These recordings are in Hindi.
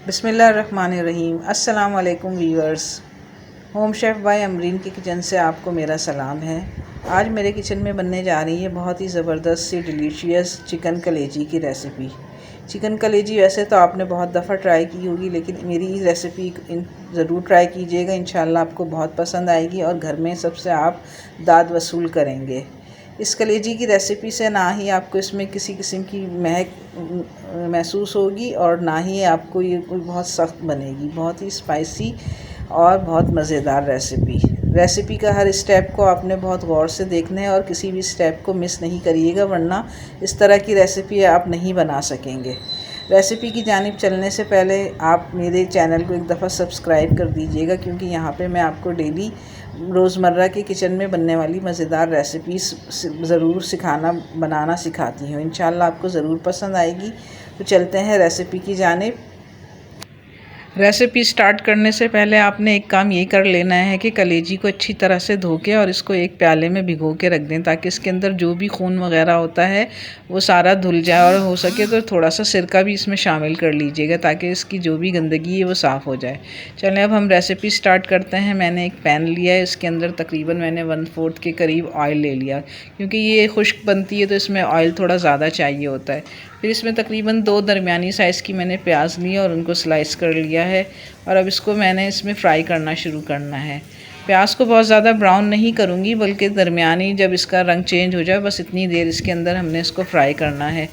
बिस्मिल्लाहिर्रहमानिर्रहीम। अस्सलाम वालेकुम viewers. Home chef by Amreen की किचन से आपको मेरा सलाम है। आज मेरे किचन में बनने जा रही है बहुत ही ज़बरदस्त सी डिलीशियस चिकन कलेजी की रेसिपी। चिकन कलेजी वैसे तो आपने बहुत दफ़ा ट्राई की होगी, लेकिन मेरी रेसिपी ज़रूर ट्राई कीजिएगा। इंशाल्लाह आपको बहुत पसंद आएगी और घर में सबसे आप दाद वसूल करेंगे। इस कलेजी की रेसिपी से ना ही आपको इसमें किसी किस्म की महक महसूस होगी और ना ही आपको ये कोई बहुत सख्त बनेगी। बहुत ही स्पाइसी और बहुत मज़ेदार रेसिपी का हर स्टेप को आपने बहुत गौर से देखना है और किसी भी स्टेप को मिस नहीं करिएगा, वरना इस तरह की रेसिपी आप नहीं बना सकेंगे। रेसिपी की जानिब चलने से पहले आप मेरे चैनल को एक दफ़ा सब्सक्राइब कर दीजिएगा, क्योंकि यहाँ पे मैं आपको डेली रोज़मर्रा के किचन में बनने वाली मज़ेदार रेसिपीज़ ज़रूर बनाना सिखाती हूँ। इंशाल्लाह आपको ज़रूर पसंद आएगी। तो चलते हैं रेसिपी की जानिब। रेसिपी स्टार्ट करने से पहले आपने एक काम ये कर लेना है कि कलेजी को अच्छी तरह से धो के और इसको एक प्याले में भिगो के रख दें, ताकि इसके अंदर जो भी खून वगैरह होता है वो सारा धुल जाए, और हो सके तो थोड़ा सा सिरका भी इसमें शामिल कर लीजिएगा, ताकि इसकी जो भी गंदगी है वो साफ़ हो जाए। चलें अब हम रेसिपी स्टार्ट करते हैं। मैंने एक पैन लिया है, इसके अंदर तकरीबन मैंने 1/4 के करीब ऑयल ले लिया, क्योंकि ये खुश्क बनती है तो इसमें ऑयल थोड़ा ज़्यादा चाहिए होता है। फिर इसमें तकरीबन 2 दरमियानी साइज़ की मैंने प्याज ली और उनको स्लाइस कर लिया है, और अब इसको मैंने इसमें फ्राई करना शुरू करना है। प्याज को बहुत ज़्यादा ब्राउन नहीं करूँगी, बल्कि दरमियानी जब इसका रंग चेंज हो जाए बस इतनी देर इसके अंदर हमने इसको फ्राई करना है,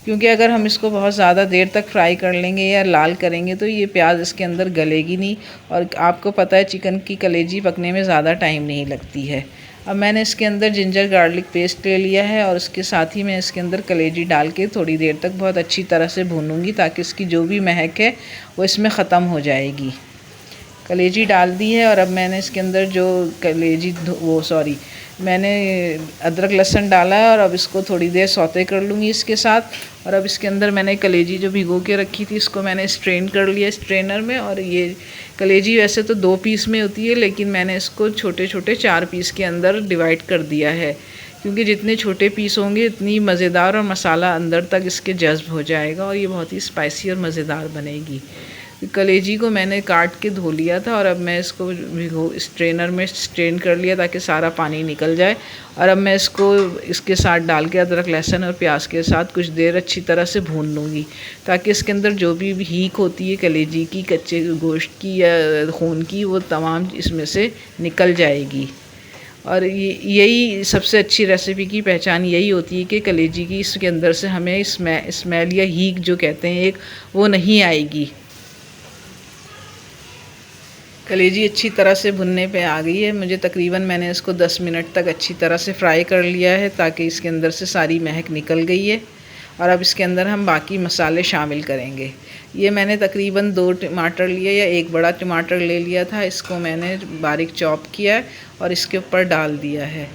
क्योंकि अगर हम इसको बहुत ज़्यादा देर तक फ्राई कर लेंगे या लाल करेंगे तो ये प्याज इसके अंदर गलेगी नहीं, और आपको पता है चिकन की कलेजी पकने में ज़्यादा टाइम नहीं लगती है। अब मैंने इसके अंदर जिंजर गार्लिक पेस्ट ले लिया है, और उसके साथ ही मैं इसके अंदर कलेजी डाल के थोड़ी देर तक बहुत अच्छी तरह से भूनूंगी, ताकि इसकी जो भी महक है वो इसमें ख़त्म हो जाएगी। कलेजी डाल दी है, और अब मैंने इसके अंदर जो मैंने अदरक लहसुन डाला है, और अब इसको थोड़ी देर सौते कर लूँगी इसके साथ। और अब इसके अंदर मैंने कलेजी जो भिगो के रखी थी इसको मैंने स्ट्रेन कर लिया स्ट्रेनर में। और ये कलेजी वैसे तो 2 पीस में होती है, लेकिन मैंने इसको छोटे छोटे 4 पीस के अंदर डिवाइड कर दिया है, क्योंकि जितने छोटे पीस होंगे इतनी मज़ेदार और मसाला अंदर तक इसके जज्ब हो जाएगा और ये बहुत ही स्पाइसी और मज़ेदार बनेगी। कलेजी को मैंने काट के धो लिया था, और अब मैं इसको स्ट्रेनर में स्ट्रेन कर लिया ताकि सारा पानी निकल जाए। और अब मैं इसको इसके साथ डाल के अदरक लहसुन और प्याज के साथ कुछ देर अच्छी तरह से भून लूँगी, ताकि इसके अंदर जो भी हीक होती है कलेजी की, कच्चे गोश्त की या खून की, वो तमाम इसमें से निकल जाएगी। और यही सबसे अच्छी रेसिपी की पहचान यही होती है कि कलेजी की इसके अंदर से हमें स्मेल या हीक जो कहते हैं एक, वो नहीं आएगी। कलेजी अच्छी तरह से भुनने पे आ गई है। मैंने इसको 10 मिनट तक अच्छी तरह से फ्राई कर लिया है, ताकि इसके अंदर से सारी महक निकल गई है। और अब इसके अंदर हम बाकी मसाले शामिल करेंगे। ये मैंने तकरीबन 2 टमाटर लिए या 1 बड़ा टमाटर ले लिया था, इसको मैंने बारीक चॉप किया है और इसके ऊपर डाल दिया है,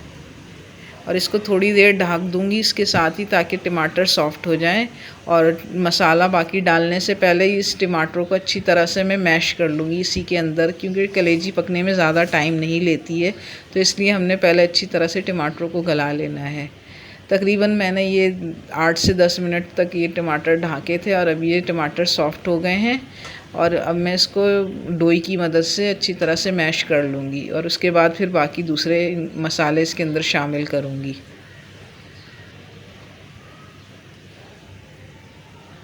और इसको थोड़ी देर ढक दूंगी इसके साथ ही, ताकि टमाटर सॉफ्ट हो जाएं। और मसाला बाकी डालने से पहले ही इस टमाटरों को अच्छी तरह से मैं मैश कर लूँगी इसी के अंदर, क्योंकि कलेजी पकने में ज़्यादा टाइम नहीं लेती है, तो इसलिए हमने पहले अच्छी तरह से टमाटरों को गला लेना है। तकरीबन मैंने ये 8 से 10 मिनट तक ये टमाटर ढाके थे, और अब ये टमाटर सॉफ्ट हो गए हैं। और अब मैं इसको डोई की मदद से अच्छी तरह से मैश कर लूँगी, और उसके बाद फिर बाकी दूसरे मसाले इसके अंदर शामिल करूँगी।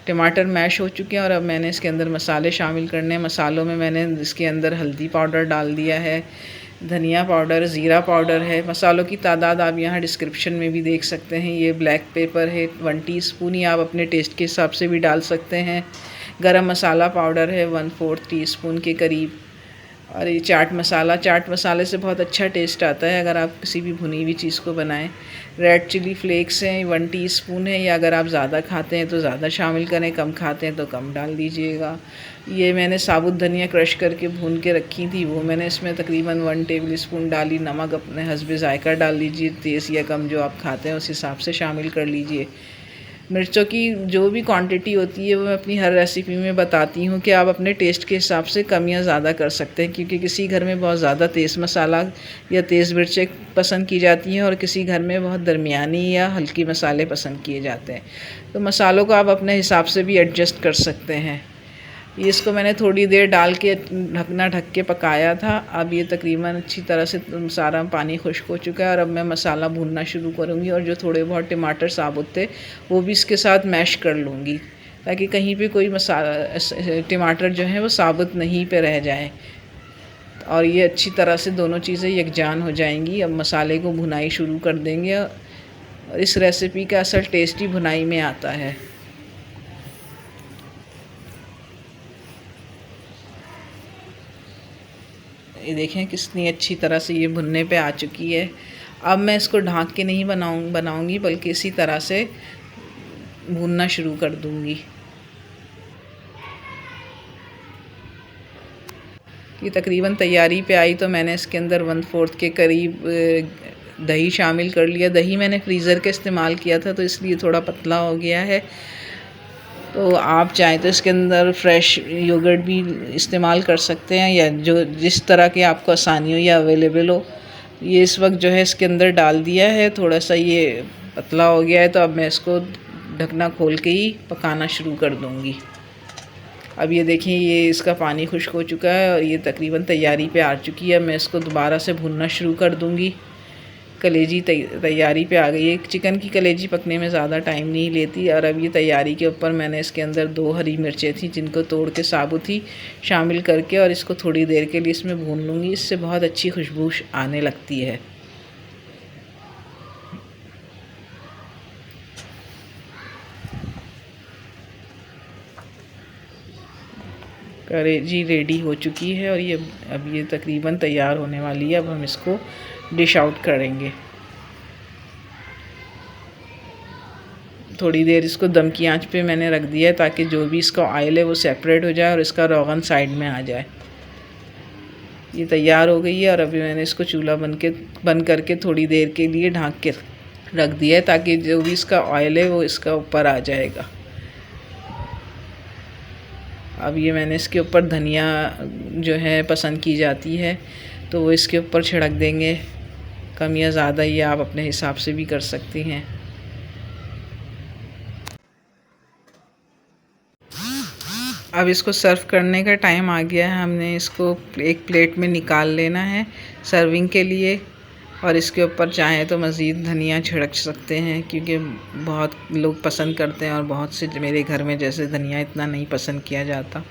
टमाटर मैश हो चुके हैं, और अब मैंने इसके अंदर मसाले शामिल करने हैं। मसालों में मैंने इसके अंदर हल्दी पाउडर डाल दिया है, धनिया पाउडर, ज़ीरा पाउडर है। मसालों की तादाद आप यहाँ डिस्क्रिप्शन में भी देख सकते हैं। ये ब्लैक पेपर है 1 टीस्पून, या आप अपने टेस्ट के हिसाब से भी डाल सकते हैं। गरम मसाला पाउडर है 1/4 टीस्पून के करीब। और ये चाट मसाले से बहुत अच्छा टेस्ट आता है अगर आप किसी भी भुनी हुई चीज़ को बनाएं। रेड चिली फ्लेक्स हैं 1 टीस्पून है, या अगर आप ज़्यादा खाते हैं तो ज़्यादा शामिल करें, कम खाते हैं तो कम डाल दीजिएगा। ये मैंने साबुत धनिया क्रश करके भून के रखी थी, वो मैंने इसमें तकरीबन 1 टेबल स्पून डाली। नमक अपने हस्बे ज़ायका डाल लीजिए, तेज़ या कम जो आप खाते हैं उस हिसाब से शामिल कर लीजिए। मिर्चों की जो भी क्वांटिटी होती है वो मैं अपनी हर रेसिपी में बताती हूँ कि आप अपने टेस्ट के हिसाब से कम या ज़्यादा कर सकते हैं, क्योंकि किसी घर में बहुत ज़्यादा तेज़ मसाला या तेज़ मिर्चें पसंद की जाती हैं और किसी घर में बहुत दरमियानी या हल्की मसाले पसंद किए जाते हैं। तो मसालों को आप अपने हिसाब से भी एडजस्ट कर सकते हैं। ये इसको मैंने थोड़ी देर डाल के ढकना ढक के पकाया था। अब ये तकरीबन अच्छी तरह से सारा पानी खुश्क हो चुका है और अब मैं मसाला भूनना शुरू करूँगी और जो थोड़े बहुत टमाटर साबुत थे वो भी इसके साथ मैश कर लूँगी, ताकि कहीं पे कोई मसाला टमाटर जो है वो साबुत नहीं पे रह जाए। और ये अच्छी तरह से दोनों चीज़ें यकजान हो जाएंगी। अब मसाले को भुनाई शुरू कर देंगे और इस रेसिपी का असल टेस्ट ही भुनाई में आता है। ये देखें कितनी अच्छी तरह से ये भुनने पे आ चुकी है। अब मैं इसको ढाँक के नहीं बनाऊंगी बल्कि इसी तरह से भूनना शुरू कर दूंगी। ये तकरीबन तैयारी पे आई तो मैंने इसके अंदर 1/4 के करीब दही शामिल कर लिया। दही मैंने फ्रीज़र के इस्तेमाल किया था तो इसलिए थोड़ा पतला हो गया है। तो आप चाहें तो इसके अंदर फ्रेश योगर्ट भी इस्तेमाल कर सकते हैं, या जो जिस तरह के आपको आसानी हो या अवेलेबल हो। ये इस वक्त जो है इसके अंदर डाल दिया है। थोड़ा सा ये पतला हो गया है तो अब मैं इसको ढकना खोल के ही पकाना शुरू कर दूंगी। अब ये देखें ये इसका पानी खुश्क हो चुका है और ये तकरीबन तैयारी पे आ चुकी है। मैं इसको दोबारा से भूनना शुरू कर दूंगी। कलेजी तैयारी पे आ गई है। चिकन की कलेजी पकने में ज़्यादा टाइम नहीं लेती। और अब ये तैयारी के ऊपर मैंने इसके अंदर 2 हरी मिर्चें थी जिनको तोड़ के साबुत ही शामिल करके और इसको थोड़ी देर के लिए इसमें भून लूँगी। इससे बहुत अच्छी खुशबू आने लगती है। कलेजी रेडी हो चुकी है और अब ये तकरीबन तैयार होने वाली है। अब हम इसको डिश आउट करेंगे। थोड़ी देर इसको दम की आंच पे मैंने रख दिया है ताकि जो भी इसका ऑयल है वो सेपरेट हो जाए और इसका रोगन साइड में आ जाए। ये तैयार हो गई है और अभी मैंने इसको चूल्हा बंद करके थोड़ी देर के लिए ढक के रख दिया है ताकि जो भी इसका ऑयल है वो इसका ऊपर आ जाएगा। अब ये मैंने इसके ऊपर धनिया जो है पसंद की जाती है तो वो इसके ऊपर छिड़क देंगे। कम या ज़्यादा ये आप अपने हिसाब से भी कर सकती हैं। अब इसको सर्व करने का टाइम आ गया है। हमने इसको एक प्लेट में निकाल लेना है सर्विंग के लिए। और इसके ऊपर चाहें तो मज़ीद धनिया छिड़क सकते हैं, क्योंकि बहुत लोग पसंद करते हैं और बहुत से मेरे घर में जैसे धनिया इतना नहीं पसंद किया जाता।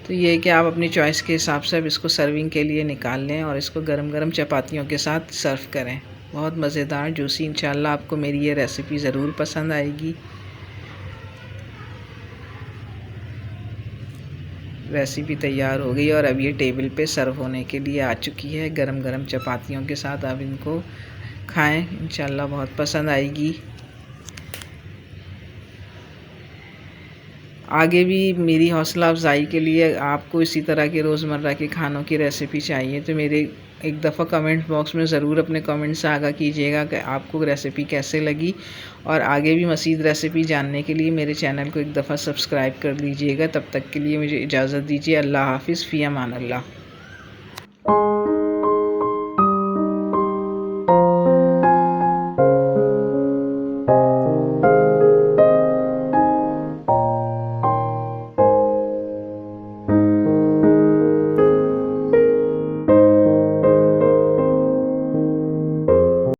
तो ये है कि आप अपनी चॉइस के हिसाब से अब इसको सर्विंग के लिए निकाल लें और इसको गरम गरम चपातियों के साथ सर्व करें। बहुत मज़ेदार जूसी। इंशाल्लाह आपको मेरी ये रेसिपी ज़रूर पसंद आएगी। रेसिपी तैयार हो गई और अब ये टेबल पे सर्व होने के लिए आ चुकी है गरम गरम चपातियों के साथ। आप इनको खाएं, इंशाल्लाह बहुत पसंद आएगी। आगे भी मेरी हौसला अफजाई के लिए आपको इसी तरह के रोज़मर्रा के खानों की रेसिपी चाहिए तो मेरे एक दफ़ा कमेंट बॉक्स में ज़रूर अपने कमेंट से आगाह कीजिएगा कि आपको रेसिपी कैसे लगी। और आगे भी मज़ीद रेसिपी जानने के लिए मेरे चैनल को एक दफ़ा सब्सक्राइब कर लीजिएगा। तब तक के लिए मुझे इजाज़त दीजिए। अल्लाह हाफ़िज़, फ़ी अमान अल्लाह।